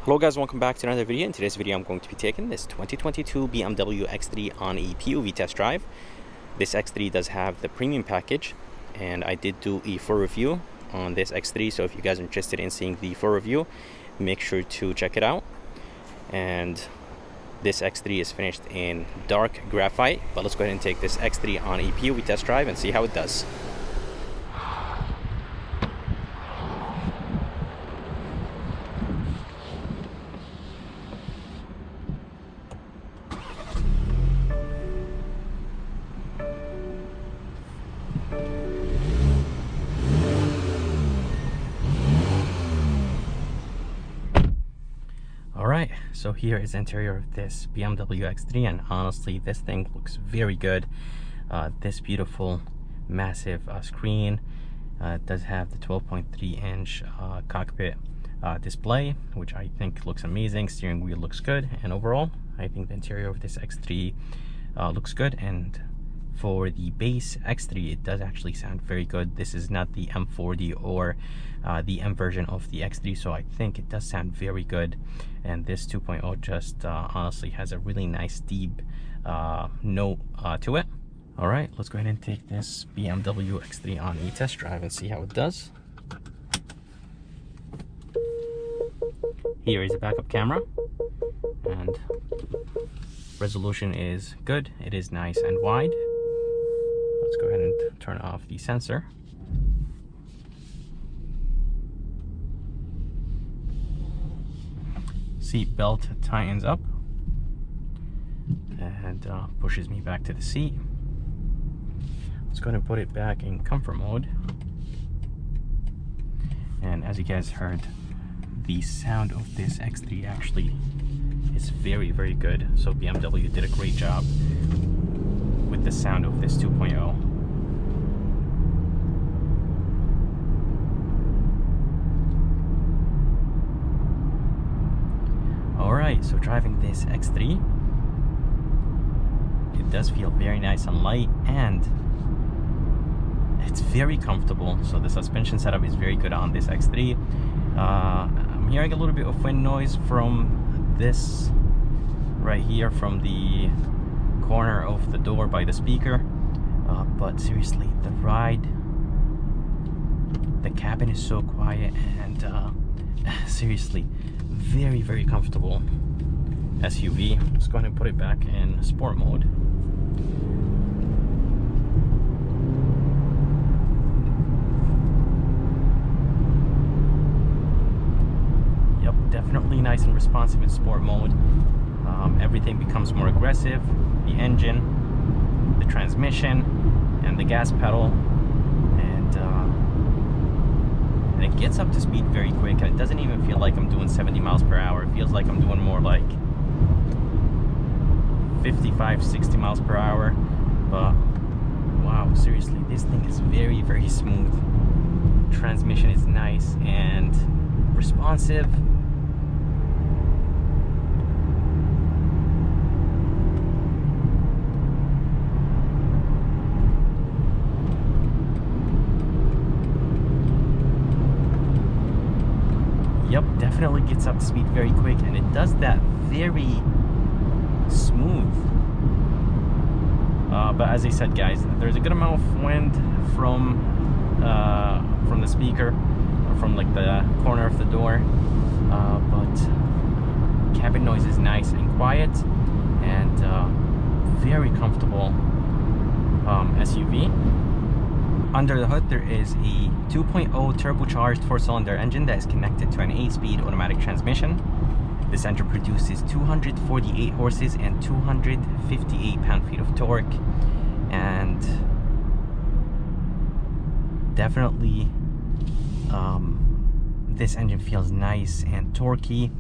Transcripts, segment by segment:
Hello guys, welcome back to another video. In today's video I'm going to be taking this 2022 BMW X3 on a POV test drive. This X3 does have the premium package, and I did do a full review on this X3, so if you guys are interested in seeing the full review, make sure to check it out. And this X3 is finished in dark graphite, but let's go ahead and take this X3 on a POV test drive and see how it does. Alright, so here is the interior of this BMW X3, and honestly this thing looks very good. This beautiful massive screen does have the 12.3 inch cockpit display, which I think looks amazing. Steering wheel looks good, and overall I think the interior of this X3 looks good. And for the base X3, it does actually sound very good. This is not the M40 or the M version of the X3, so I think it does sound very good. And this 2.0 just honestly has a really nice deep note to it. All right, let's go ahead and take this BMW X3 on a test drive and see how it does. Here is a backup camera, and resolution is good. It is nice and wide. Let's go ahead and turn off the sensor. Seat belt tightens up and pushes me back to the seat. Let's go ahead and put it back in comfort mode. And as you guys heard, the sound of this X3 actually is very, very good. So BMW did a great job with the sound of this 2.0. Alright, so driving this X3, it does feel very nice and light, and it's very comfortable. So the suspension setup is very good on this X3. I'm hearing a little bit of wind noise from this right here, from the corner of the door by the speaker, but seriously, the ride, the cabin is so quiet, and seriously, very, very comfortable SUV. Let's go ahead and put it back in sport mode. Yep, definitely nice and responsive in sport mode. Everything becomes more aggressive. The engine, the transmission, and the gas pedal, and it gets up to speed very quick. It doesn't even feel like I'm doing 70 miles per hour. It feels like I'm doing more like 55, 60 miles per hour. But wow, seriously, this thing is very, very smooth. Transmission is nice and responsive. Yep, definitely gets up to speed very quick, and it does that very smooth. But as I said, guys, there's a good amount of wind from the speaker, or from like the corner of the door. But cabin noise is nice and quiet, and very comfortable SUV. Under the hood, there is a 2.0 turbocharged 4-cylinder engine that is connected to an 8-speed automatic transmission. This engine produces 248 horses and 258 pound-feet of torque, and definitely this engine feels nice and torquey,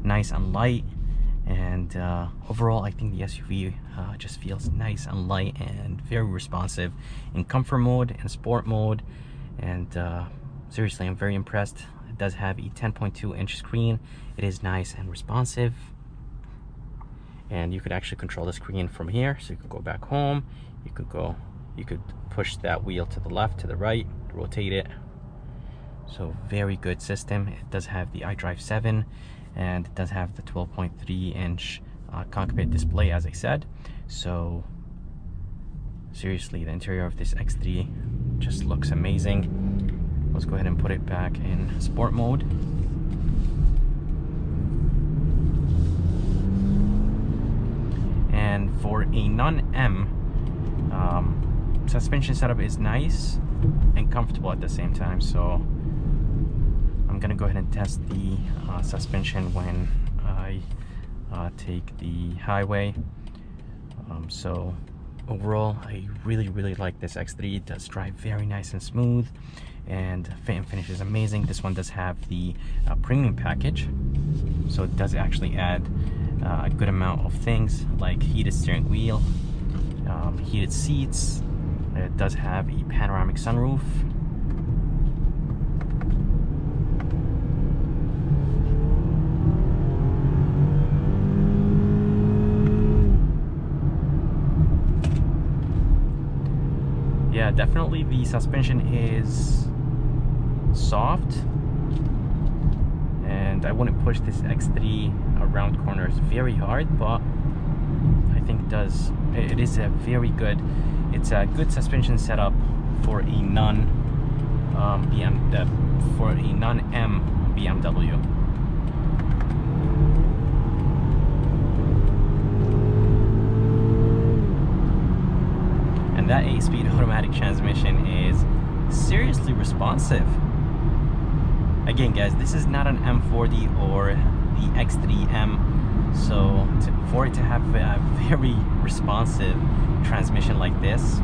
nice and light. And overall, I think the SUV just feels nice and light and very responsive in comfort mode and sport mode. And seriously, I'm very impressed. It does have a 10.2 inch screen. It is nice and responsive, and you could actually control the screen from here. So you could go back home, you could push that wheel to the left, to the right, rotate it. So very good system. It does have the iDrive 7 and it does have the 12.3-inch cockpit display, as I said. So seriously, the interior of this X3 just looks amazing. Let's go ahead and put it back in sport mode. And for a non-M, suspension setup is nice and comfortable at the same time. So I'm gonna go ahead and test the suspension when I take the highway. So overall, I really like this X3. It does drive very nice and smooth, and fit and finish is amazing. This one does have the premium package, so it does actually add a good amount of things like heated steering wheel, heated seats. It does have a panoramic sunroof. Yeah, definitely the suspension is soft, and I wouldn't push this X3 around corners very hard, but I think it is a very good, it's a good suspension setup for a non-M BMW. And that 8-speed automatic transmission is seriously responsive. Again, guys, this is not an M40 or the X3M, so for it to have a very responsive transmission like this,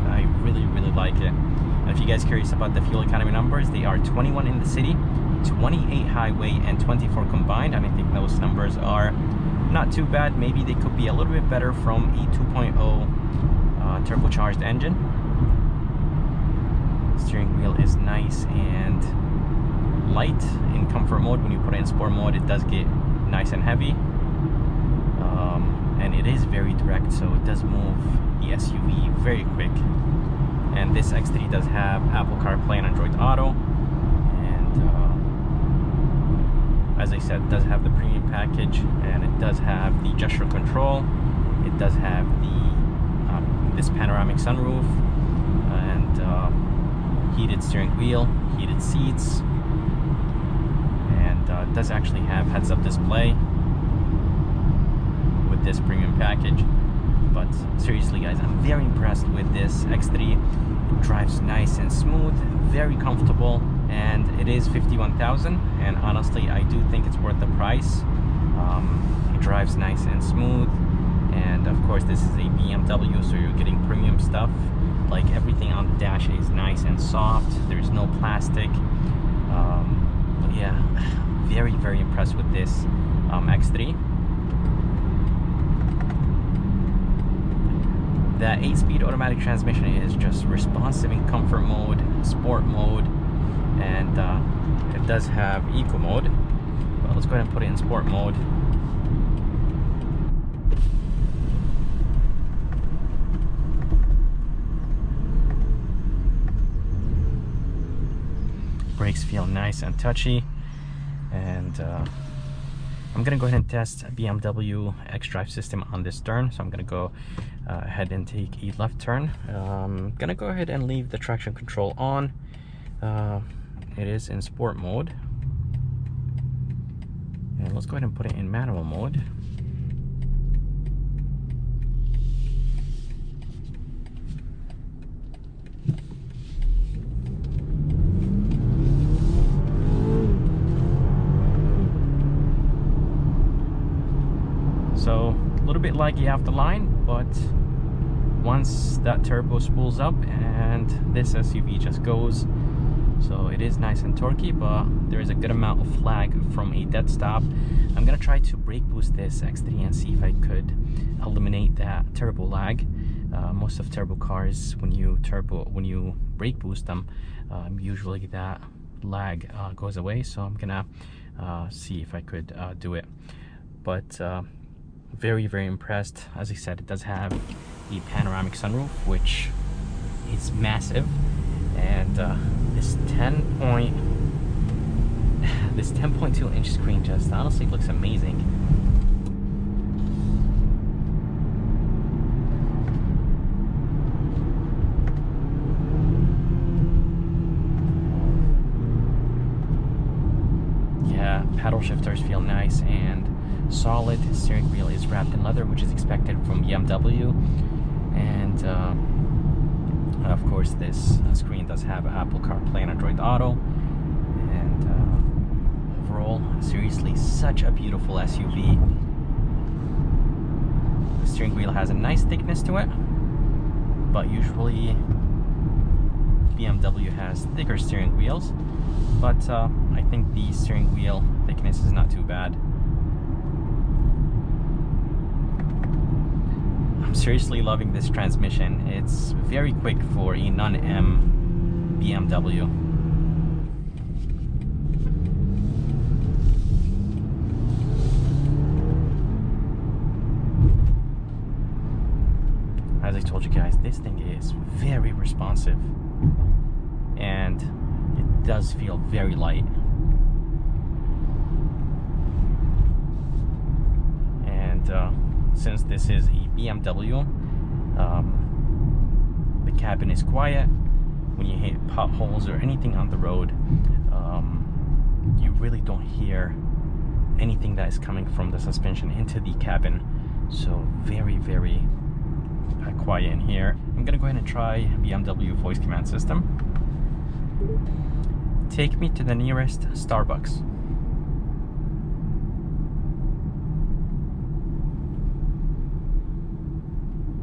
I really like it. And if you guys are curious about the fuel economy numbers, they are 21 in the city, 28 highway, and 24 combined. And I think those numbers are not too bad. Maybe they could be a little bit better from a 2.0 turbocharged engine. Steering wheel is nice and light in comfort mode. When you put it in sport mode, it does get nice and heavy, and it is very direct, so it does move the SUV very quick. And this X3 does have Apple CarPlay and Android Auto, and as I said, it does have the premium package, and it does have the gesture control. It does have the this panoramic sunroof, and heated steering wheel, heated seats, and it does actually have heads-up display with this premium package. But seriously, guys, I'm very impressed with this X3. It drives nice and smooth, very comfortable, and it is $51,000, and honestly, I do think it's worth the price. It drives nice and smooth, and of course this is a BMW, so you're getting premium stuff. Like, everything on the dash is nice and soft, there's no plastic. But yeah, very impressed with this X3. The 8-speed automatic transmission is just responsive in comfort mode, sport mode, and it does have eco mode. But let's go ahead and put it in sport mode. Brakes feel nice and touchy, and I'm gonna go ahead and test BMW xDrive system on this turn. So I'm gonna go ahead and take a left turn. Gonna go ahead and leave the traction control on. It is in sport mode, and let's go ahead and put it in manual mode. So a little bit laggy off the line, but once that turbo spools up and this SUV just goes, so it is nice and torquey, but there is a good amount of lag from a dead stop. I'm gonna try to brake boost this X3 and see if I could eliminate that turbo lag. Most of turbo cars, when you brake boost them, usually that lag goes away. So I'm gonna see if I could do it. But very impressed. As I said, it does have the panoramic sunroof, which is massive, and this 10.8 this 10.2-inch screen just honestly looks amazing. Yeah, paddle shifters feel nice and solid. Steering wheel is wrapped in leather, which is expected from BMW. And of course, this screen does have Apple CarPlay and Android Auto. And overall, seriously, such a beautiful SUV. The steering wheel has a nice thickness to it, but usually BMW has thicker steering wheels. But I think the steering wheel thickness is not too bad. I'm seriously loving this transmission. It's very quick for a non-M BMW. As I told you guys, this thing is very responsive and it does feel very light. And since this is a BMW, the cabin is quiet. When you hit potholes or anything on the road, you really don't hear anything that is coming from the suspension into the cabin. So very, very quiet in here. I'm gonna go ahead and try BMW voice command system. Take me to the nearest Starbucks.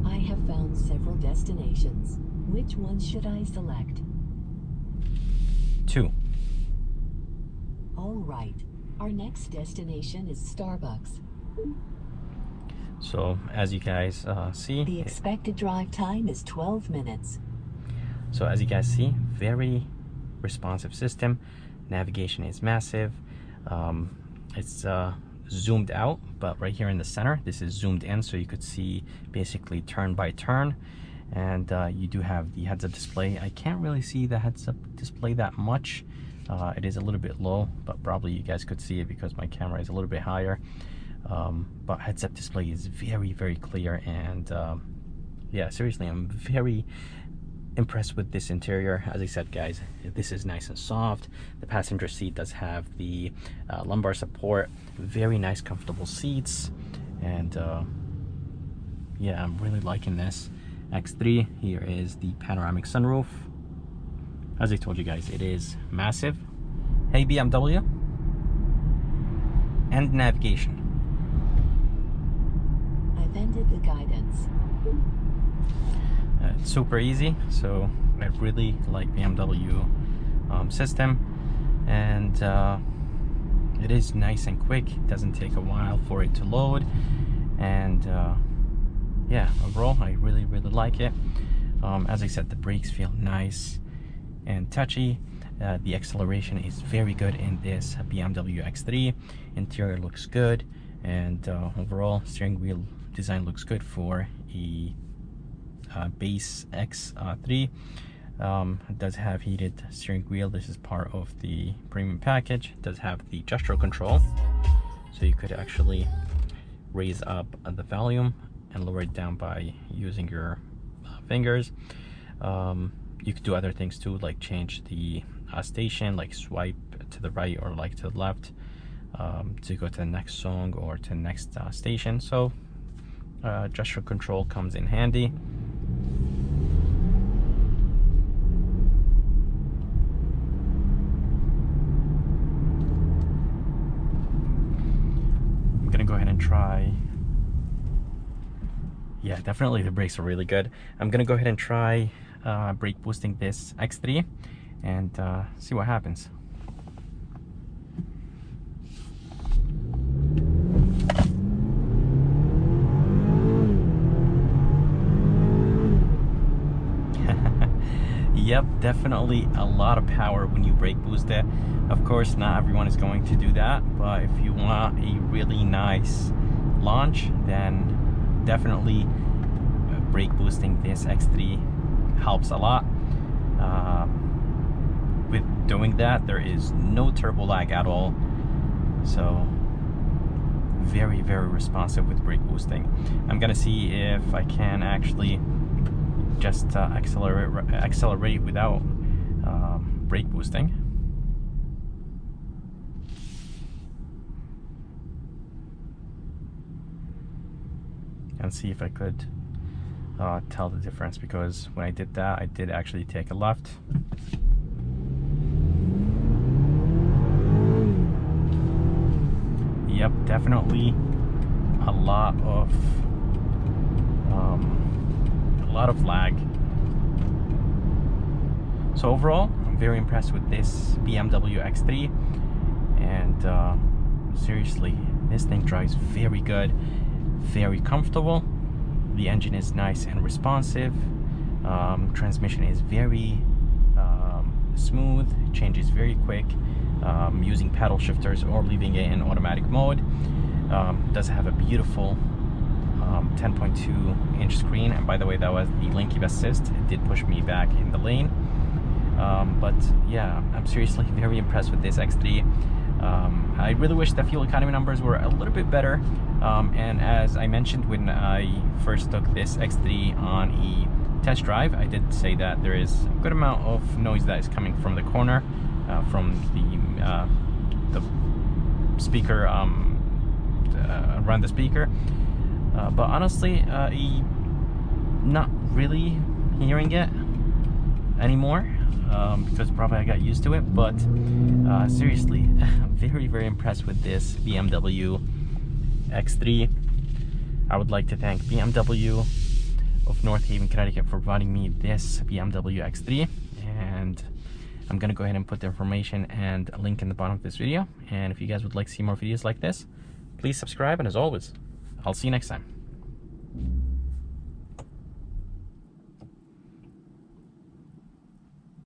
I have found several destinations. Which one should I select? 2. All right. Our next destination is Starbucks. So as you guys see, The expected drive time is 12 minutes. So as you guys see, very responsive system. Navigation is massive. It's zoomed out, but right here in the center, this is zoomed in, so you could see basically turn by turn. And you do have the heads-up display. I can't really see the heads-up display that much. It is a little bit low, but probably you guys could see it because my camera is a little bit higher. But heads-up display is very, very clear. And yeah, seriously, I'm very impressed with this interior. As I said, guys, this is nice and soft. The passenger seat does have the lumbar support. Very nice, comfortable seats. And yeah, I'm really liking this. X3, here is the panoramic sunroof. As I told you guys, it is massive. Hey BMW. And navigation. I've ended the guidance. It's super easy, so I really like BMW system. And it is nice and quick. It doesn't take a while for it to load. And yeah, overall, I really, really like it. As I said, the brakes feel nice and touchy. The acceleration is very good in this BMW X3. Interior looks good, and overall steering wheel design looks good for a base X3. It does have heated steering wheel. This is part of the premium package. It does have the gesture control, so you could actually raise up the volume and lower it down by using your fingers. You could do other things too, like change the station, like swipe to the right or like to the left to go to the next song or to the next station. So gesture control comes in handy. I'm gonna go ahead and try. Yeah, definitely the brakes are really good. I'm gonna go ahead and try brake boosting this X3 and see what happens. Yep, definitely a lot of power when you brake boost it. Of course, not everyone is going to do that, but if you want a really nice launch, then definitely brake boosting this X3 helps a lot. with doing that, there is no turbo lag at all. So very, very responsive with brake boosting. I'm gonna see if I can actually just accelerate without brake boosting. And see if I could tell the difference, because when I did that, I did actually take a left. Yep, definitely a lot of lag. So overall, I'm very impressed with this BMW X3, and seriously, this thing drives very good, very comfortable. The engine is nice and responsive. Transmission is very smooth, changes very quick. Using paddle shifters or leaving it in automatic mode. Does have a beautiful 10.2-inch screen, and by the way, that was the lane keep assist. It did push me back in the lane, but yeah, I'm seriously very impressed with this X3. I really wish the fuel economy numbers were a little bit better, and as I mentioned when I first took this X3 on a test drive, I did say that there is a good amount of noise that is coming from the corner, from the speaker, around the speaker, but honestly, not really hearing it anymore, because probably I got used to it. But seriously, very, very impressed with this BMW X3. I would like to thank BMW of North Haven, Connecticut for providing me this BMW X3, and I'm gonna go ahead and put the information and a link in the bottom of this video. And if you guys would like to see more videos like this, please subscribe, and as always, I'll see you next time.